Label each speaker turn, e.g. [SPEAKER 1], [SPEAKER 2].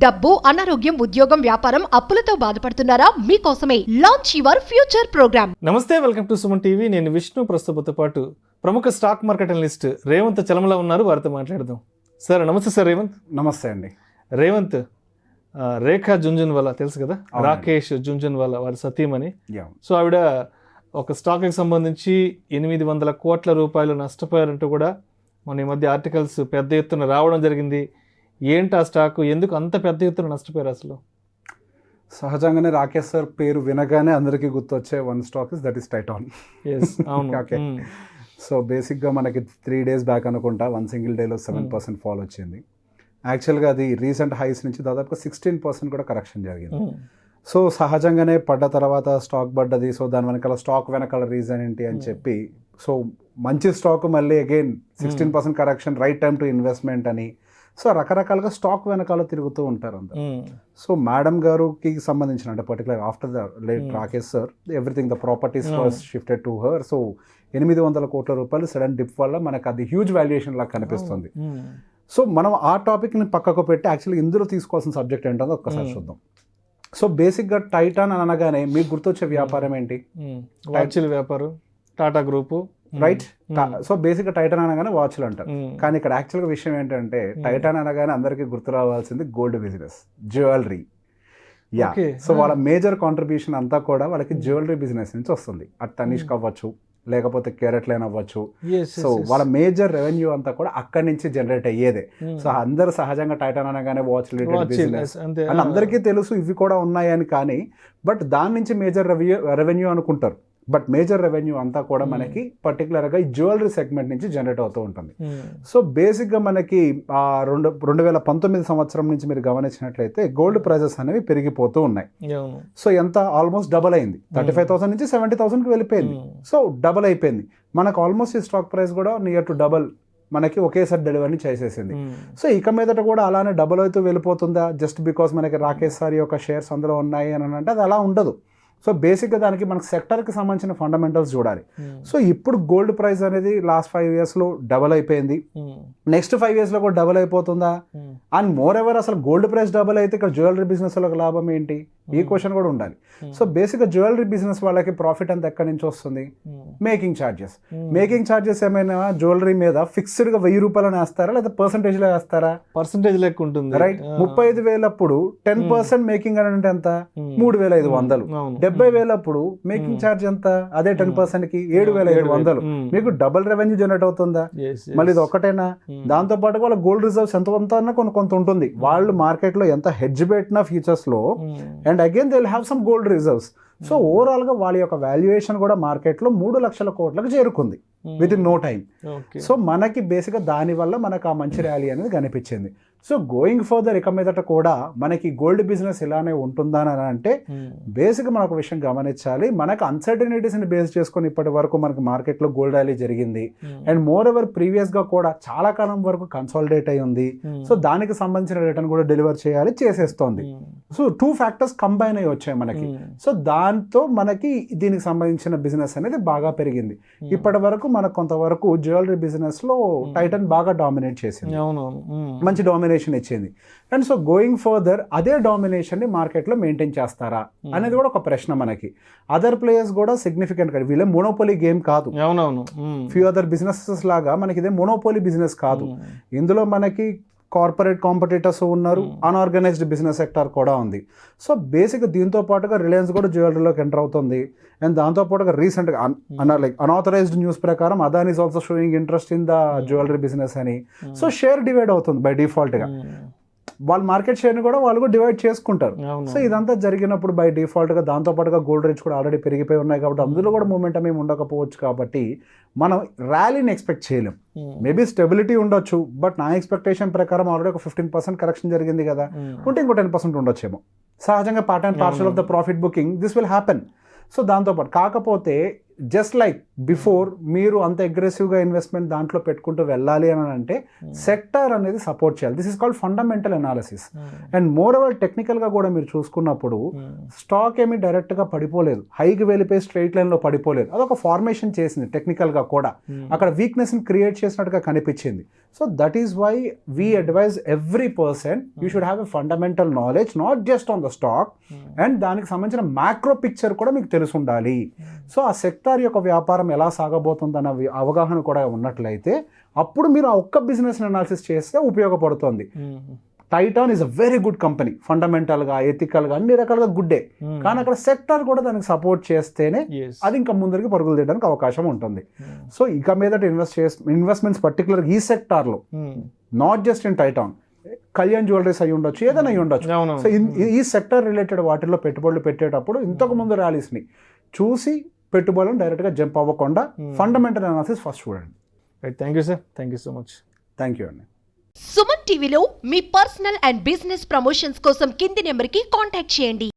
[SPEAKER 1] డబ్బు, అనారోగ్యం, ఉద్యోగం, వ్యాపారం, అప్పులతో బాధపడుతున్నారా? మీకోసమే లాంచ్ యువర్ ఫ్యూచర్ ప్రోగ్రామ్.
[SPEAKER 2] నమస్తే, వెల్కమ్ టు సుమన్ టీవీ. నేను విష్ణు. ప్రస్తుతంతో పాటు ప్రముఖ stock market analyst Revanth Chalamala ఉన్నారు. వారితో మాట్లాడదాం. సార్ నమస్తే. సార్ రేవంత్.
[SPEAKER 3] నమస్తే అండి.
[SPEAKER 2] రేవంత్, రేఖా జుంజున్వాలా తెలుసు కదా, రాకేష్ జుంజున్వాలా వారి సతీమణి. సో ఆవిడ ఒక స్టాక్కి సంబంధించి 800 కోట్ల రూపాయలు నష్టపోయారంటూ కూడా మన ఈ మధ్య ఆర్టికల్స్ పెద్ద ఎత్తున రావడం జరిగింది. ఏంటి ఆ స్టాక్, ఎందుకు అంత పెద్ద ఎత్తున నష్టపోయారు అసలు?
[SPEAKER 3] సహజంగానే రాకేష్ సార్ పేరు వినగానే అందరికీ గుర్తొచ్చే one stock is that is Titan. Okay. So బేసిక్గా మనకి 3 days బ్యాక్ అనుకుంటా వన్ సింగిల్ డేలో 7% ఫాల్ వచ్చింది. యాక్చువల్గా అది రీసెంట్ హైస్ నుంచి దాదాపుగా 16% కూడా కరెక్షన్ జరిగింది. సో సహజంగానే పడ్డ తర్వాత స్టాక్ పడ్డది. సో దాని వెనకాల స్టాక్ వెనకాల రీజన్ ఏంటి అని చెప్పి, సో మంచి స్టాక్ మళ్ళీ again 16% correction, right time to investment అని, సో రకరకాలుగా స్టాక్ వెనకాల తిరుగుతూ ఉంటారు అందరు. సో మేడం గారికి సంబంధించిన అంటే particular after the late Rakesh sir everything the properties was shifted to her. So 800 కోట్ల రూపాయలు సడన్ డిప్ వల్ల మనకు అది హ్యూజ్ వాల్యుయేషన్ లాగా కనిపిస్తుంది. సో మనం ఆ టాపిక్ని పక్కకు పెట్టి యాక్చువల్లీ ఇందులో తీసుకోవాల్సిన సబ్జెక్ట్ ఏంటో ఒక్కసారి చూద్దాం. సో బేసిక్గా టైటాన్ అనగానే మీకు గుర్తొచ్చే వ్యాపారం ఏంటి?
[SPEAKER 2] వాచ్ల వ్యాపారం, టాటా గ్రూపు,
[SPEAKER 3] రైట్. సో బేసిక్గా టైటాన్ అనగానే వాచ్లు అంటారు. కానీ ఇక్కడ యాక్చువల్గా విషయం ఏంటంటే టైటాన్ అనగానే అందరికీ గుర్తు రావాల్సింది gold business, jewellery. Yeah. So వాళ్ళ మేజర్ కాంట్రిబ్యూషన్ అంతా కూడా వాళ్ళకి జ్యువెలరీ బిజినెస్ నుంచి వస్తుంది. అటు తనిష్క్ అవ్వచ్చు, లేకపోతే కేరెట్ లైన్ అవ్వచ్చు. సో వాళ్ళ మేజర్ రెవెన్యూ అంతా కూడా అక్కడి నుంచి జనరేట్ అయ్యేదే. సో అందరు సహజంగా టైటాన్ అనగానే వాచ్ రిలేటెడ్ బిజినెస్ అని అందరికీ తెలుసు, ఇవి కూడా ఉన్నాయని. కానీ బట్ దాని నుంచి మేజర్ రెవెన్యూ అనుకుంటారు. బట్ మేజర్ రెవెన్యూ అంతా కూడా మనకి పర్టికులర్గా ఈ జ్యువెలరీ సెగ్మెంట్ నుంచి జనరేట్ అవుతూ ఉంటుంది. సో బేసిక్గా మనకి 2019 సంవత్సరం నుంచి మీరు గమనించినట్లయితే గోల్డ్ ప్రైజెస్ అనేవి పెరిగిపోతూ ఉన్నాయి. సో ఎంత ఆల్మోస్ట్ డబల్ అయింది. 35,000 నుంచి 70,000కి వెళ్ళిపోయింది. సో డబల్ అయిపోయింది. మనకు ఆల్మోస్ట్ ఈ స్టాక్ ప్రైస్ కూడా నియర్ టు డబల్ మనకి ఒకేసారి డెలివరీ చేసేసింది. సో ఇక మీదట కూడా అలానే డబల్ అవుతూ వెళ్ళిపోతుందా జస్ట్ బికాస్ మనకి రాకేష్ సార్ యొక్క షేర్స్ అందులో ఉన్నాయి అని అంటే అది అలా ఉండదు. సో బేసిక్గా దానికి మనకు సెక్టర్కి సంబంధించిన ఫండమెంటల్స్ చూడాలి. సో ఇప్పుడు గోల్డ్ ప్రైస్ అనేది లాస్ట్ 5 yearsలో డబల్ అయిపోయింది. నెక్స్ట్ 5 yearsలో కూడా డబల్ అయిపోతుందా? అండ్ మోర్ ఎవర్ అసలు గోల్డ్ ప్రైస్ డబల్ అయితే ఇక్కడ జ్యువెలరీ బిజినెస్ వాళ్ళకి లాభం ఏంటి? ఈ క్వశ్చన్ కూడా ఉండాలి. సో బేసిక్గా జ్యువెలరీ బిజినెస్ వాళ్ళకి ప్రాఫిట్ అంత ఎక్కడి నుంచి వస్తుంది? Making charges. మేకింగ్ ఛార్జెస్ ఏమైనా జ్యువెలరీ మీద ఫిక్స్డ్గా 1000 రూపాయలు వేస్తారా లేదా పర్సంటేజ్లో వేస్తారా?
[SPEAKER 2] పర్సంటేజ్ లెక్క ఉంటుంది.
[SPEAKER 3] రైట్. 35,000 అప్పుడు 10% మేకింగ్ అని అంటే ఎంత? 3,500. 70,000 అప్పుడు మేకింగ్ ఛార్జ్ ఎంత? అదే 10%కి 7,500. మీకు డబుల్ రెవెన్యూ జనరేట్ అవుతుందా? మళ్ళీ ఇది ఒక్కటేనా? దాంతో పాటు వాళ్ళ గోల్డ్ రిజర్వ్స్ ఎంత కొంత ఉంటుంది. వాళ్ళు మార్కెట్ లో ఎంత హెడ్జ్ పెట్టిన ఫ్యూచర్స్ లో and again they will have some gold reserves. So overall గా వాళ్ళ యొక్క వాల్యుయేషన్ కూడా మార్కెట్ లో 3 లక్షల కోట్లకు చేరుకుంది within no time. So మనకి బేసిక్గా దానివల్ల మనకు ఆ మంచి ర్యాలీ అనేది కనిపించింది. సో గోయింగ్ ఫర్దర్ ఇక మీదట కూడా మనకి గోల్డ్ బిజినెస్ ఇలానే ఉంటుందా అని అంటే బేసిక్గా మనం ఒక విషయం గమనించాలి. మనకు అన్సర్టనిటీస్ని బేస్ చేసుకొని ఇప్పటి వరకు మనకి మార్కెట్లో గోల్డ్ ర్యాలీ జరిగింది. అండ్ మోర్ ఎవర్ ప్రీవియస్గా కూడా చాలా కాలం వరకు కన్సాలిడేట్ అయి ఉంది. సో దానికి సంబంధించిన రిటర్న్ కూడా డెలివర్ చేసేస్తోంది. సో 2 factors కంబైన్ అయ్యి వచ్చాయి మనకి. సో దాంతో మనకి దీనికి సంబంధించిన బిజినెస్ అనేది బాగా పెరిగింది. ఇప్పటి వరకు మనకు కొంతవరకు జ్యువెలరీ బిజినెస్ లో టైటన్ బాగా డామినేట్ చేసింది, మంచి డామినేషన్ ఇచ్చింది. అండ్ సో గోయింగ్ ఫర్దర్ అదే డామినేషన్ ని మార్కెట్ లో మెయింటైన్ చేస్తారా అనేది కూడా ఒక ప్రశ్న మనకి. అదర్ ప్లేయర్స్ కూడా సిగ్నిఫికెంట్ గా వీళ్ళే మోనోపోలీ గేమ్ కాదు. ఫ్యూ అదర్ బిజినెసెస్ లాగా మనకి ఇదే మోనోపోలీ బిజినెస్ కాదు. ఇందులో మనకి కార్పొరేట్ కాంపిటీటర్స్ ఉన్నారు, అన్ఆర్గనైజ్డ్ బిజినెస్ సెక్టర్ కూడా ఉంది. సో బేసిక్గా దీంతో పాటుగా రిలయన్స్ కూడా జ్యువెలరీలోకి ఎంటర్ అవుతుంది. అండ్ దాంతో పాటుగా రీసెంట్గా అన్ఆథరైజ్డ్ న్యూస్ ప్రకారం Adani is also sowing interest in the jewellery business అని. సో షేర్ డివైడ్ అవుతుంది బై డిఫాల్ట్గా. వాళ్ళ మార్కెట్ షేర్ని కూడా వాళ్ళు కూడా డివైడ్ చేసుకుంటారు. సో ఇదంతా జరిగినప్పుడు బై డిఫాల్ట్గా దాంతో పాటుగా గోల్డ్ రేట్స్ కూడా ఆల్రెడీ పెరిగిపోయి ఉన్నాయి కాబట్టి అందులో కూడా మూమెంటం ఏమి ఉండకపోవచ్చు. కాబట్టి మనం ర్యాలీని ఎక్స్పెక్ట్ చేయలేం. మేబీ స్టెబిలిటీ ఉండొచ్చు, బట్ నా ఎక్స్పెక్టేషన్ ప్రకారం ఆల్రెడీ ఒక 15% కరెక్షన్ జరిగింది కదా, ఉంటే ఇంకో 10% ఉండొచ్చేమో. సహజంగా part and partial of the profit booking this will happen. So దాంతోపాటు కాకపోతే జస్ట్ లైక్ బిఫోర్ మీరు అంత అగ్రెసివ్గా ఇన్వెస్ట్మెంట్ దాంట్లో పెట్టుకుంటూ వెళ్ళాలి అని అంటే సెక్టార్ అనేది సపోర్ట్ చేయాలి. This is called fundamental analysis. And more over టెక్నికల్గా కూడా మీరు చూసుకున్నప్పుడు స్టాక్ ఏమి డైరెక్ట్గా పడిపోలేదు, హైకి వెళ్ళిపోయి స్ట్రైట్ లైన్లో పడిపోలేదు, అదొక ఫార్మేషన్ చేసింది టెక్నికల్గా కూడా, అక్కడ వీక్నెస్ని క్రియేట్ చేసినట్టుగా కనిపించింది. So that is why we advise every person you should have a fundamental knowledge not just on the stock, and దానికి సంబంధించిన మ్యాక్రో పిక్చర్ కూడా మీకు తెలిసి ఉండాలి. సో ఆ సెక్టార్ యొక్క వ్యాపారం ఎలా సాగబోతుందన్న అవగాహన కూడా ఉన్నట్లయితే అప్పుడు మీరు ఆ ఒక్క బిజినెస్ అనాలిసిస్ చేస్తే ఉపయోగపడుతుంది. Titan is a very good company, ఫండమెంటల్గా ఎథికల్గా అన్ని రకాలుగా గుడ్డే, కానీ అక్కడ సెక్టార్ కూడా దానికి సపోర్ట్ చేస్తేనే అది ఇంకా ముందరికి పరుగులు తీయడానికి అవకాశం ఉంటుంది. సో ఇక మీదట ఇన్వెస్ట్మెంట్స్ పర్టికులర్గా ఈ సెక్టార్లో, not just in Titan, Kalyan jewelleries అయి ఉండొచ్చు, ఏదైనా అయి ఉండొచ్చు. సో ఈ సెక్టర్ రిలేటెడ్ వాటిల్లో పెట్టుబడులు పెట్టేటప్పుడు ఇంతకు ముందు ర్యాలీస్ని చూసి పెట్టుబడులను డైరెక్ట్గా జంప్ అవ్వకుండా ఫండమెంటల్ అనాలిసిస్ ఫస్ట్ చూడండి.
[SPEAKER 2] Thank you sir, thank you so much.
[SPEAKER 3] Thank you అండి.
[SPEAKER 1] సుమన్ టీవీలో మీ పర్సనల్ అండ్ బిజినెస్ ప్రమోషన్స్ కోసం కింది నెంబర్కి కాంటాక్ట్ చేయండి.